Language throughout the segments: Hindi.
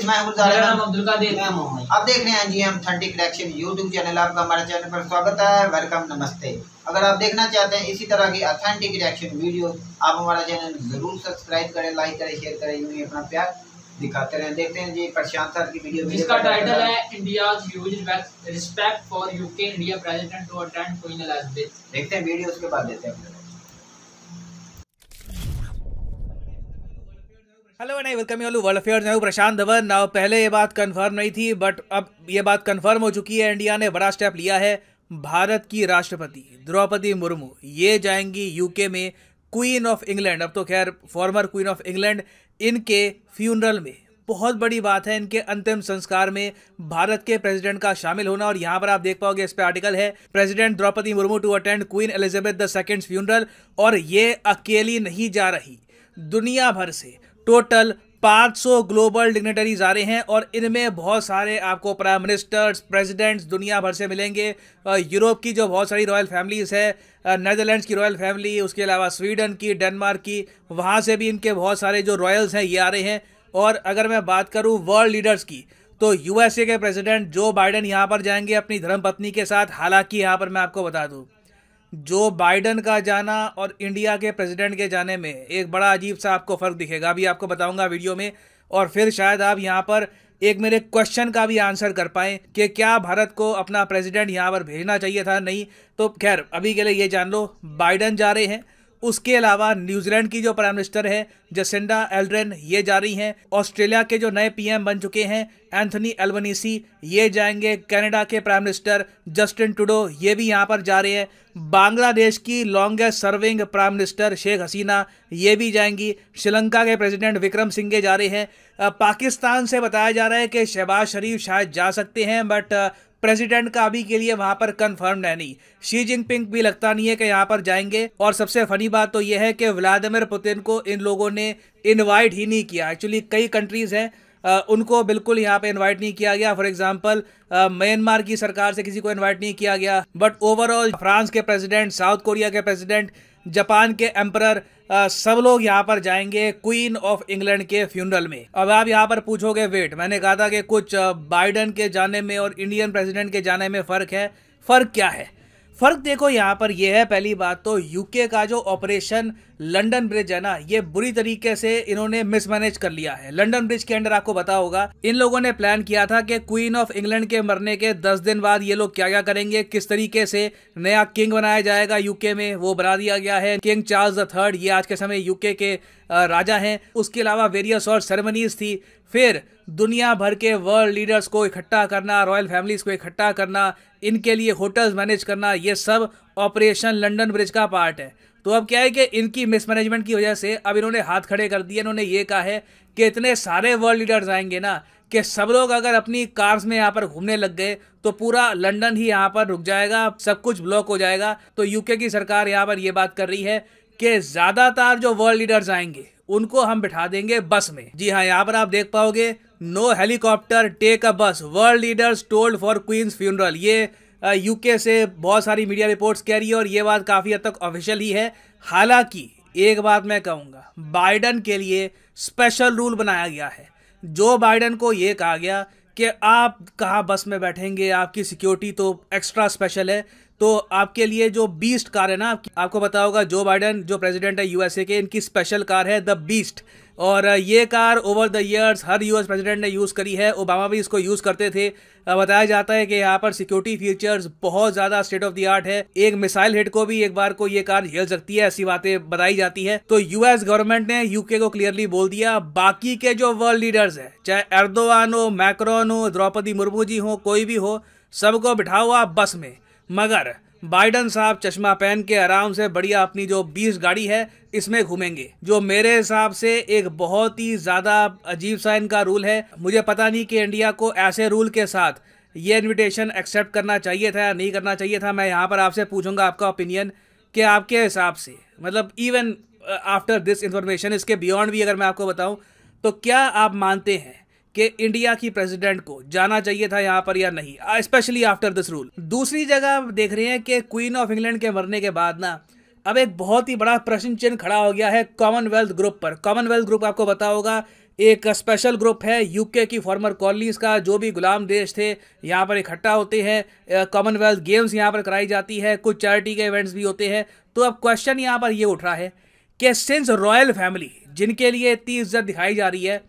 मैं अब्दुल कादिर। आप देख रहे हैं जी हम ऑथेंटिक रिएक्शन यूट्यूब चैनल। आपका हमारे चैनल पर स्वागत है, वेलकम, नमस्ते। अगर आप देखना चाहते हैं इसी तरह की ऑथेंटिक रिएक्शन वीडियो, आप हमारा चैनल जरूर सब्सक्राइब करें, लाइक करें, शेयर करें, यूं ही अपना प्यार दिखाते रहें। देखते हैं जी प्रशांत सर की वीडियो जिसका टाइटल है India's huge respect for UK India president to attend Queen Elizabeth. देखते हैं वीडियो, उसके बाद देते हैं। Hello and I welcome you all to world affairs. मैं प्रशांत धवन। नाउ पहले ये बात कंफर्म नहीं थी, बट अब ये बात कंफर्म हो चुकी है। इंडिया ने बड़ा स्टेप लिया है। भारत की राष्ट्रपति द्रौपदी मुर्मू ये जाएंगी यूके में क्वीन ऑफ इंग्लैंड, अब तो खैर फॉर्मर क्वीन ऑफ इंग्लैंड, इनके फ्यूनरल में। बहुत बड़ी बात है इनके अंतिम संस्कार में भारत के प्रेसिडेंट का शामिल होना। और यहाँ पर आप देख पाओगे, इस पे आर्टिकल है, president Droupadi Murmu to attend Queen Elizabeth II funeral. और ये अकेली नहीं जा रही, दुनिया भर से टोटल 500 ग्लोबल डिग्नेटरीज आ रहे हैं और इनमें बहुत सारे आपको प्राइम मिनिस्टर्स, प्रेसिडेंट्स दुनिया भर से मिलेंगे। यूरोप की जो बहुत सारी रॉयल फैमिलीज है, नेदरलैंड्स की रॉयल फैमिली, उसके अलावा स्वीडन की, डेनमार्क की, वहाँ से भी इनके बहुत सारे जो रॉयल्स हैं ये आ रहे हैं। और अगर मैं बात करूँ वर्ल्ड लीडर्स की, तो यूएसए के प्रेसिडेंट जो बाइडेन यहाँ पर जाएंगे अपनी धर्मपत्नी के साथ। हालांकि यहाँ पर मैं आपको बता दूँ, जो बाइडेन का जाना और इंडिया के प्रेसिडेंट के जाने में एक बड़ा अजीब सा आपको फ़र्क दिखेगा। अभी आपको बताऊंगा वीडियो में, और फिर शायद आप यहाँ पर एक मेरे क्वेश्चन का भी आंसर कर पाएँ कि क्या भारत को अपना प्रेसिडेंट यहाँ पर भेजना चाहिए था, नहीं। तो खैर अभी के लिए ये जान लो, बाइडेन जा रहे हैं। उसके अलावा न्यूजीलैंड की जो प्राइम मिनिस्टर है जसिंडा एल्ड्रेन, ये जा रही हैं। ऑस्ट्रेलिया के जो नए पीएम बन चुके हैं एंथनी एल्बनीसी, ये जाएंगे। कनाडा के प्राइम मिनिस्टर जस्टिन ट्रूडो, ये भी यहाँ पर जा रहे हैं। बांग्लादेश की longest serving prime minister Sheikh Hasina, ये भी जाएंगी। श्रीलंका के प्रेसिडेंट विक्रम सिंघे जा रहे हैं। पाकिस्तान से बताया जा रहा है कि शहबाज शरीफ शायद जा सकते हैं, बट प्रेसिडेंट का अभी के लिए वहां पर कंफर्म है नहीं। शी जिनपिंग भी लगता नहीं है कि यहाँ पर जाएंगे। और सबसे फनी बात तो यह है कि व्लादिमीर पुतिन को इन लोगों ने इनवाइट ही नहीं किया। एक्चुअली कई कंट्रीज हैं उनको बिल्कुल यहाँ पे इनवाइट नहीं किया गया। फॉर एग्जांपल म्यांमार की सरकार से किसी को इनवाइट नहीं किया गया। बट ओवरऑल फ्रांस के प्रेसिडेंट, साउथ कोरिया के प्रेसिडेंट, जापान के एम्परर, सब लोग यहाँ पर जाएंगे क्वीन ऑफ इंग्लैंड के फ्यूनरल में। अब आप यहाँ पर पूछोगे, वेट, मैंने कहा था कि कुछ बाइडेन के जाने में और इंडियन प्रेसिडेंट के जाने में फ़र्क है। फ़र्क क्या है? फ़र्क देखो यहाँ पर यह है, पहली बात तो यूके का जो ऑपरेशन लंदन ब्रिज है ना, ये बुरी तरीके से इन्होंने मिसमैनेज कर लिया है। लंदन ब्रिज के अंडर आपको पता होगा, इन लोगों ने प्लान किया था कि क्वीन ऑफ इंग्लैंड के मरने के 10 दिन बाद ये लोग क्या क्या करेंगे, किस तरीके से नया किंग बनाया जाएगा यूके में, वो बना दिया गया है। किंग चार्ल्स III, ये आज के समय यूके के राजा हैं। उसके अलावा वेरियस और सेरेमनीज थी। फिर दुनिया भर के वर्ल्ड लीडर्स को इकट्ठा करना, रॉयल फैमिलीज को इकट्ठा करना, इनके लिए होटल्स मैनेज करना, ये सब ऑपरेशन लंदन ब्रिज का पार्ट है। तो अब क्या है कि इनकी मिसमैनेजमेंट की वजह से अब इन्होंने हाथ खड़े कर दिए। इन्होंने ये कहा है कि इतने सारे वर्ल्ड लीडर्स आएंगे ना, कि सब लोग अगर अपनी कार्स में यहाँ पर घूमने लग गए तो पूरा लंदन ही यहाँ पर रुक जाएगा, सब कुछ ब्लॉक हो जाएगा। तो यूके की सरकार यहाँ पर ये बात कर रही है कि ज्यादातर जो वर्ल्ड लीडर्स आएंगे उनको हम बिठा देंगे बस में। जी हाँ, यहाँ पर आप देख पाओगे, no helicopter, take a bus, world leaders told for queen's funeral. ये यूके से बहुत सारी मीडिया रिपोर्ट्स कह रही है और ये बात काफ़ी हद तक ऑफिशियल ही है। हालांकि एक बात मैं कहूँगा, बाइडेन के लिए स्पेशल रूल बनाया गया है। जो बाइडेन को ये कहा गया कि आप कहाँ बस में बैठेंगे, आपकी सिक्योरिटी तो एक्स्ट्रा स्पेशल है। तो आपके लिए जो बीस्ट कार है ना, आपको पता होगा जो बाइडेन जो प्रेसिडेंट है यूएसए के, इनकी स्पेशल कार है द बीस्ट। और ये car over the years her US president ने यूज़ करी है, ओबामा भी इसको यूज़ करते थे। बताया जाता है कि यहाँ पर सिक्योरिटी फीचर्स बहुत ज़्यादा स्टेट ऑफ द आर्ट है। एक मिसाइल हिट को भी एक बार को ये कार झेल सकती है, ऐसी बातें बताई जाती है। तो यूएस गवर्नमेंट ने यूके को क्लियरली बोल दिया, बाकी के जो वर्ल्ड लीडर्स है, चाहे एर्दोआन हो, मैक्रोन हो, द्रौपदी मुर्मू जी हो, कोई भी हो, सबको बिठाओ आप बस में। मगर बाइडेन साहब चश्मा पहन के आराम से बढ़िया अपनी जो 20 गाड़ी है इसमें घूमेंगे, जो मेरे हिसाब से एक बहुत ही ज़्यादा अजीब सा इनका रूल है। मुझे पता नहीं कि इंडिया को ऐसे रूल के साथ ये इनविटेशन एक्सेप्ट करना चाहिए था या नहीं करना चाहिए था। मैं यहाँ पर आपसे पूछूंगा आपका ओपिनियन कि आपके हिसाब से, मतलब इवन आफ्टर दिस इंफॉर्मेशन, इसके बियॉन्ड भी अगर मैं आपको बताऊँ, तो क्या आप मानते हैं कि इंडिया की प्रेसिडेंट को जाना चाहिए था यहाँ पर या नहीं, स्पेशली आफ्टर दिस रूल? दूसरी जगह देख रहे हैं कि क्वीन ऑफ इंग्लैंड के मरने के बाद ना अब एक बहुत ही बड़ा प्रश्न चिन्ह खड़ा हो गया है कॉमनवेल्थ ग्रुप पर। कॉमनवेल्थ ग्रुप आपको पता होगा एक स्पेशल ग्रुप है यूके की फॉर्मर कॉलोनीज का, जो भी गुलाम देश थे यहाँ पर इकट्ठा होते हैं, कॉमनवेल्थ गेम्स यहाँ पर कराई जाती है, कुछ चैरिटी के इवेंट्स भी होते हैं। तो अब क्वेश्चन यहाँ पर ये उठ रहा है कि सिंस रॉयल फैमिली, जिनके लिए इतनी इज्जत दिखाई जा रही है,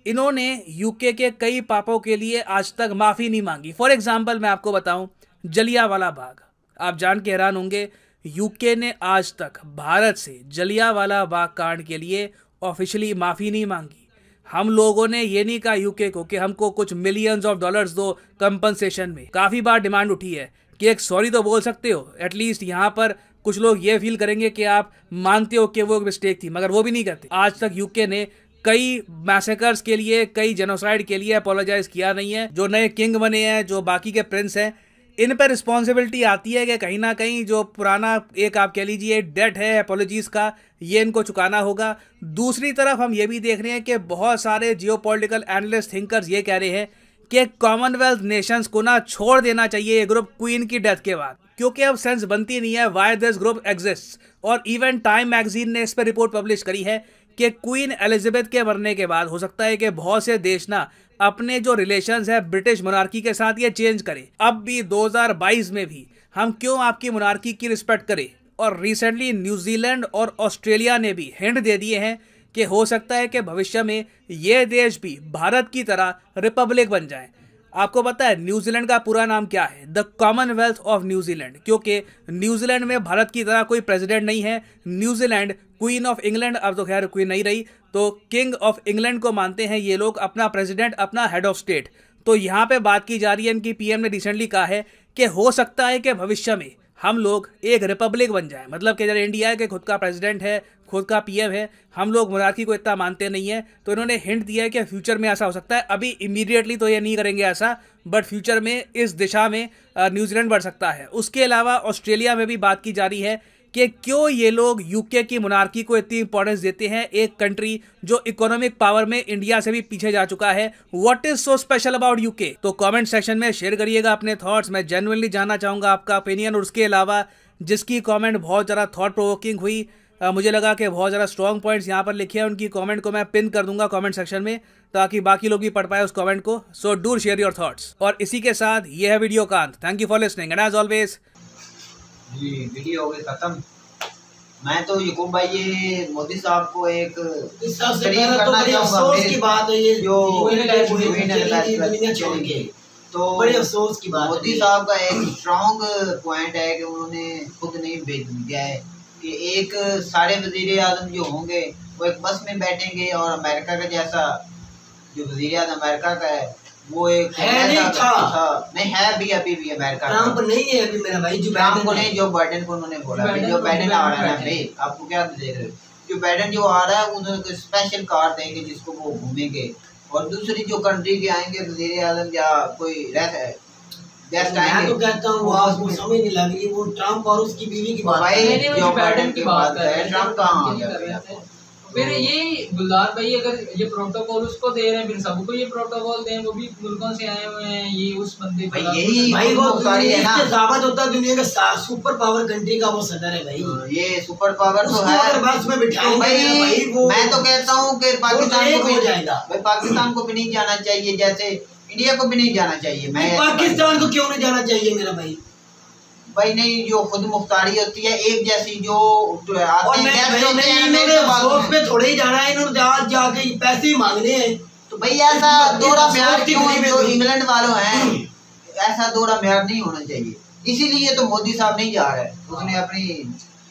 इन्होंने यूके के कई पापों के लिए आज तक माफ़ी नहीं मांगी। फॉर एग्जाम्पल मैं आपको बताऊं, जलियांवाला बाग, आप जान के हैरान होंगे, यूके ने आज तक भारत से जलियांवाला बाग कांड के लिए ऑफिशियली माफ़ी नहीं मांगी। हम लोगों ने ये नहीं कहा यूके को कि हमको कुछ मिलियंस ऑफ डॉलर्स दो कंपनसेशन में। काफ़ी बार डिमांड उठी है कि एक सॉरी तो बोल सकते हो, एटलीस्ट यहाँ पर कुछ लोग ये फील करेंगे कि आप मानते हो कि वो मिस्टेक थी, मगर वो भी नहीं करते। आज तक यूके ने कई मैसेकर्स के लिए, कई जेनोसाइड के लिए अपोलोजाइज किया नहीं है। जो नए किंग बने हैं, जो बाकी के प्रिंस हैं, इन पर रिस्पॉन्सिबिलिटी आती है कि कहीं ना कहीं जो पुराना एक आप कह लीजिए डेट है अपोलॉजीज का, ये इनको चुकाना होगा। दूसरी तरफ हम ये भी देख रहे हैं कि बहुत सारे जियोपॉलिटिकल एनालिस्ट थिंकर्स ये कह रहे हैं कि कॉमनवेल्थ नेशंस को ना छोड़ देना चाहिए ये ग्रुप क्वीन की डेथ के बाद, क्योंकि अब सेंस बनती नहीं है व्हाई दिस ग्रुप एग्जिस्ट। और इवन टाइम मैगजीन ने इस पर रिपोर्ट पब्लिश करी है कि क्वीन एलिजाबेथ के मरने के बाद हो सकता है कि बहुत से देश ना अपने जो रिलेशंस है ब्रिटिश मोनार्की के साथ ये चेंज करें। अब भी 2022 में भी हम क्यों आपकी मोनार्की की रिस्पेक्ट करें। और रिसेंटली न्यूजीलैंड और ऑस्ट्रेलिया ने भी हिंट दे दिए हैं कि हो सकता है कि भविष्य में ये देश भी भारत की तरह रिपब्लिक बन जाए। आपको पता है न्यूजीलैंड का पूरा नाम क्या है? द कॉमनवेल्थ ऑफ न्यूजीलैंड, क्योंकि न्यूजीलैंड में भारत की तरह कोई प्रेसिडेंट नहीं है। न्यूजीलैंड क्वीन ऑफ इंग्लैंड, अब तो खैर क्वीन नहीं रही, तो किंग ऑफ इंग्लैंड को मानते हैं ये लोग, अपना प्रेसिडेंट, अपना हेड ऑफ स्टेट। तो यहाँ पे बात की जा रही है, इनकी पीएम ने रिसेंटली कहा है कि हो सकता है कि भविष्य में हम लोग एक रिपब्लिक बन जाए। मतलब कि जैसे इंडिया के खुद का प्रेसिडेंट है, खुद का पीएम है, हम लोग मोनार्की को इतना मानते नहीं है। तो इन्होंने हिंट दिया है कि फ्यूचर में ऐसा हो सकता है। अभी इमीडिएटली तो ये नहीं करेंगे ऐसा, बट फ्यूचर में इस दिशा में न्यूजीलैंड बढ़ सकता है। उसके अलावा ऑस्ट्रेलिया में भी बात की जा रही है कि क्यों ये लोग यूके की मोनार्की को इतनी इंपॉर्टेंस देते हैं, एक कंट्री जो इकोनॉमिक पावर में इंडिया से भी पीछे जा चुका है। What is so special about UK? तो कमेंट सेक्शन में शेयर करिएगा अपने थॉट्स, मैं जेन्युइनली जानना चाहूंगा आपका ओपिनियन। और उसके अलावा जिसकी कमेंट बहुत ज़्यादा थॉट प्रोवोकिंग हुई, मुझे लगा कि बहुत ज़्यादा स्ट्रॉन्ग पॉइंट्स यहाँ पर लिखे हैं, उनकी कमेंट को मैं पिन कर दूंगा कमेंट सेक्शन में, ताकि बाकी लोग भी पढ़ पाए उस कमेंट को। So do share your thoughts. और इसी के साथ ये है वीडियो का अंत। Thank you for listening and as always जी वीडियो हो गई खत्म। मैं तो यकूब भाई ये मोदी साहब को एक तारीफ करना चाहूँगा। की बात है ये जो तो बड़े अफसोस की बात, मोदी साहब का एक स्ट्रॉन्ग पॉइंट है कि उन्होंने खुद नहीं भेज दिया है कि एक सारे वजीर आजम जो होंगे वो एक बस में बैठेंगे और अमेरिका का जैसा जो वजीर आजम अमेरिका का है वो एक है नहीं था नहीं है भी, अभी भी अमेरिका ट्रम्प नहीं है अभी मेरा भाई, जो ट्रम्प को नहीं, जो बाइडेन को उन्होंने बोला जो बाइडेन आ रहा है ना भाई, आपको क्या देख रहे हो, जो बाइडेन जो आ रहा है उन्होंने स्पेशल कार देंगे जिसको वो घूमेंगे। और दूसरी जो कंट्री के आएंगे वजीर आजम या कोई रहता है मैं तो कहता हूँ आपको समझ नहीं लग रही, वो ट्रम्प और उसकी बीवी की बात है, जो बाइडेन की बात है, ट्रम्प कहाँ आ गया? फिर ये गुलदार भाई अगर ये प्रोटोकॉल उसको दे रहे हैं, फिर सबको ये प्रोटोकॉल दें, वो भी मुल्कों से आए हुए हैं, ये उस बंदे भाई यही भाई वो है ना, साबित होता है दुनिया का सुपर पावर कंट्री का वो सदर है भाई। ये सुपर पावर तो है, अगर बस में बिठाएंगे भाई वो, मैं तो कहता हूँ कि पाकिस्तान को हो जाएगा भाई, पाकिस्तान को भी नहीं जाना चाहिए, जैसे इंडिया को भी नहीं जाना चाहिए। मैं पाकिस्तान को क्यों नहीं जाना चाहिए मेरा भाई? भाई नहीं, जो खुद मुख्तारी होती है एक जैसी जो आते हैं पे थोड़े ही जाना है, इन्होंने आज जाके पैसे ही मांगने हैं। तो भाई ऐसा दौरा म्यार क्यों, जो इंग्लैंड वालों हैं ऐसा दौरा म्यार नहीं होना चाहिए, इसीलिए तो मोदी साहब नहीं जा रहे, उसने अपनी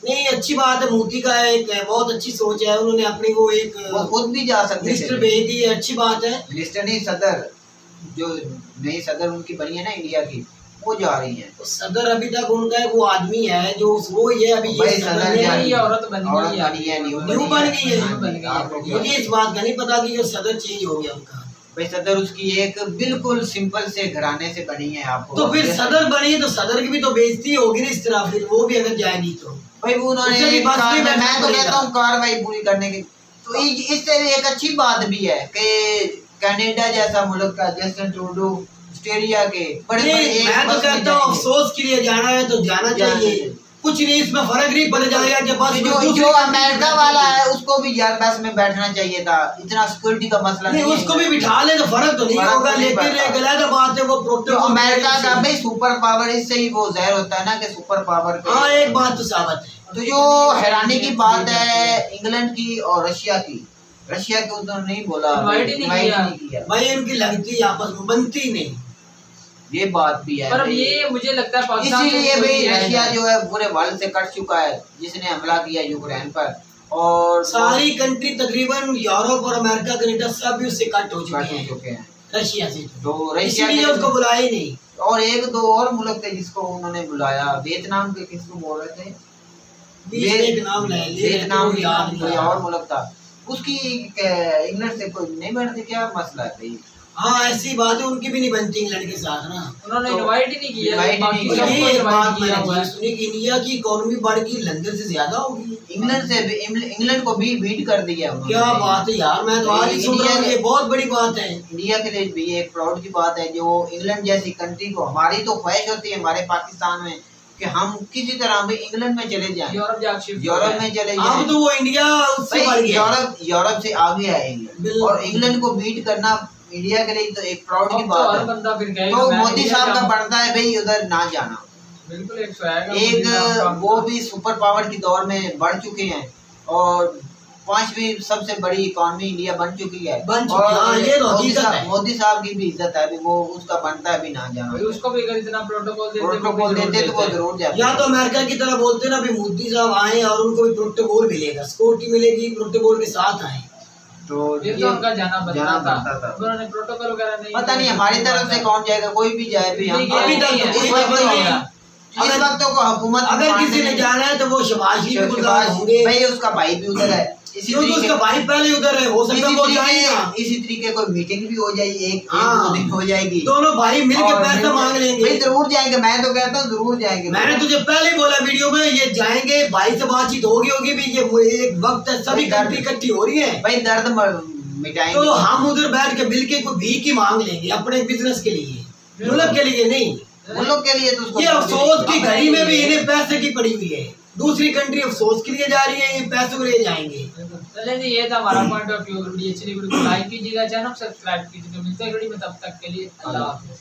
नहीं अच्छी बात है, मोदी का एक बहुत अच्छी सोच है, उन्होंने अपनी वो एक वो खुद भी जा सकते मिनिस्टर भेज दी है, अच्छी बात है। मिनिस्टर नहीं सदर, जो नई सदर उनकी बनी है ना इंडिया की, वो जा रही है। तो सदर अभी तक उनका वो आदमी है जो वो ये अभी ये सदर ये औरत बन गई है, न्यू बन गई है। मुझे इस बात का नहीं पता कि जो सदर चेंज हो गया उनका। भाई सदर उसकी एक बिल्कुल सिंपल से घराने से बनी है, आपको तो फिर सदर बनी तो सदर की भी तो बेइज्जती होगी ना इस तरह, फिर वो भी अगर जाएगी तो भाई वो उन्होंने मैं तो कहता हूँ कार्रवाई पूरी करने की। तो इससे एक अच्छी बात भी है कि कनाडा जैसा मुल्क का जस्टिन ट्रूडो ऑस्ट्रेलिया के बड़े मैं तो कहता हूँ अफसोस के लिए जाना है तो जाना चाहिए, कुछ नहीं, इसमें फर्क नहीं पड़ जाएगा कि बस जो अमेरिका वाला है उसको भी यार बस में बैठना चाहिए था, इतना सिक्योरिटी का मसला नहीं, उसको भी बिठा ले तो फर्क तो नहीं होगा, लेकिन गलत बात है वो प्रोटोकॉल। अमेरिका का भाई सुपर पावर, इससे ही वो जाहिर होता है ना कि सुपर पावर। हाँ एक बात तो साबित है। तो जो हैरानी की बात है इंग्लैंड की और रशिया की उन्होंने नहीं बोला, नहीं किया भाई, इनकी लगती आपस में बनती नहीं, ये बात भी है। पर ये मुझे लगता है पाकिस्तान इसीलिए भाई रशिया जो है पूरे वर्ल्ड से कट चुका है, जिसने हमला किया यूक्रेन पर, और सारी कंट्री तकरीबन यूरोप और अमेरिका कनाडा सब भी उससे कट हो चुके हैं रशिया से। तो रशिया ने उसको बुलाया ही नहीं। और एक दो और मुल्क थे जिसको उन्होंने बुलाया, वियतनाम के किसको बोल रहे थे, वियतनाम कोई और मुल्क था, उसकी इंग्लैंड से कोई नहीं बनती, क्या मसला है भाई। हाँ ऐसी बात है, उनकी भी नहीं बनती इंग्लैंड के साथ ना, उन्होंने इनवाइट ही नहीं किया। एक बात मैंने सुनी कि इंडिया की इकोनॉमी बढ़ गई लंदन से ज्यादा होगी, इंग्लैंड को भी बीट कर दिया। क्या बात है यार, मैं तो आज ही सुन रहा हूँ, ये बहुत बड़ी बात है इंडिया के लिए भी, एक प्राउड की बात है जो इंग्लैंड जैसी कंट्री को, हमारी तो ख्वाहिश होती है हमारे पाकिस्तान में कि हम किसी तरह भी इंग्लैंड में चले जाएं, यूरोप में चले जाएं। अब तो वो इंडिया उससे बढ़ गया, यूरोप से आगे है इंग्लैंड, और इंग्लैंड को बीट करना इंडिया के लिए तो एक प्राउड की बात है। तो मोदी साहब का बनता है भाई उधर ना जाना, बिल्कुल एक वो भी सुपर पावर की दौर में बढ़ चुके हैं, और 5वीं सबसे बड़ी इकोनॉमी इंडिया बन चुकी है, और ये मोदी साहब की भी इज्जत है, वो उसका बनता है भी ना जाना। उसको भी अगर इतना प्रोटोकॉल देते तो वो जरूर जाते। या तो अमेरिका की तरह बोलते ना भी मोदी साहब आए और उनको भी प्रोटोकॉल मिलेगा, सिक्योरिटी मिलेगी, प्रोटोकॉल के साथ आए, तो ये तो उनका जाना बनता था। उन्होंने प्रोटोकॉल वगैरह नहीं, पता नहीं हमारी तरफ से कौन जाएगा, कोई भी जाए भी, हम अभी तक इस वक्त को हुकूमत अगर किसी ने जाना है तो वो शहबाज होंगे भाई, उसका भाई भी उधर है, इसी उसका भाई पहले उधर है, हो सकता है वो जाएगा, इसी तरीके कोई मीटिंग भी हो जाएगी, एक दिन हो जाएगी, दोनों भाई मिलकर पैसा मांग लेंगे, भाई जरूर जाएंगे, मैं तो कहता हूँ जरूर जाएंगे। मैंने तुझे पहले बोला वीडियो में, ये जाएंगे, भाई से बातचीत होगी भी, ये एक वक्त है, सभी कंट्री इकट्ठी हो रही है भाई, दर्द मिटाएंगे, तो हम उधर बैठ के मिल के कोई भीख ही मांग लेंगे अपने बिजनेस के लिए, मुल्क के लिए नहीं, मुल्क के लिए। तो ये अफसोस की घड़ी में भी इन्हें पैसे की पड़ी हुई है, दूसरी कंट्री अफसोस के लिए जा रही है, ये पैसों के लिए जाएंगे। चले जी, ये था हमारा पॉइंट ऑफ व्यू। वीडियो अच्छी लगी तो लाइक कीजिएगा, चैनल सब्सक्राइब कीजिएगा। मिलते हैं वीडियो में, तब तक के लिए अल्लाह हाफ़िज़।